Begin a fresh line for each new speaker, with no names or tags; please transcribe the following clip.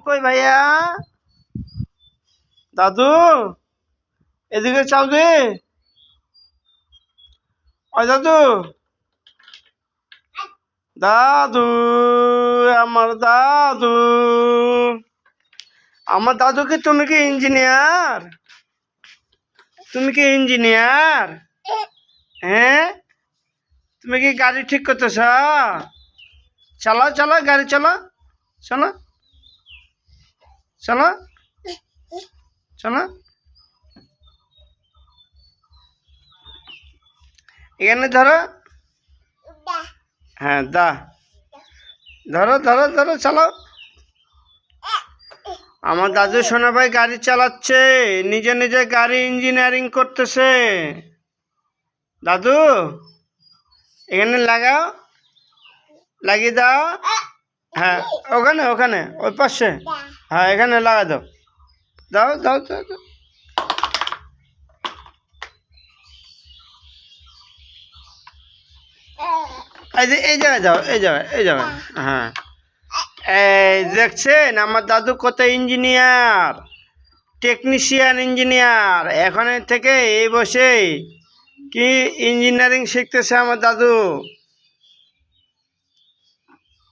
কই ভাইয়া? দাদু এদিকে চাও যে। ওই দাদু, দাদু, আমার দাদু, আমার দাদু কি তুমি কি ইঞ্জিনিয়ার? তুমি কি ইঞ্জিনিয়ার? হ্যাঁ, তুমি কি গাড়ি ঠিক করতেছ? চালাও চালাও, গাড়ি চালাও, চলো চলো চলো। এখানে ধরো। হ্যাঁ দা, ধরো ধরো ধরো, চালাও। আমার দাদু সোনা ভাই গাড়ি চালাচ্ছে, নিজে নিজে গাড়ি ইঞ্জিনিয়ারিং করতেছে। দাদু এখানে লাগাও, লাগিয়ে দাও। হ্যাঁ ওখানে ওখানে ওই পাশে। হ্যাঁ এখানে লাগা দাও, দাও দাও দাও দাও। এই জায়গায় যাও, এই জায়গায়, এই জায়গায়। হ্যাঁ, এই দেখছেন আমার দাদু কত ইঞ্জিনিয়ার, টেকনিশিয়ান ইঞ্জিনিয়ার। এখন থেকে এই বসে কি ইঞ্জিনিয়ারিং শিখতেছে আমার দাদু।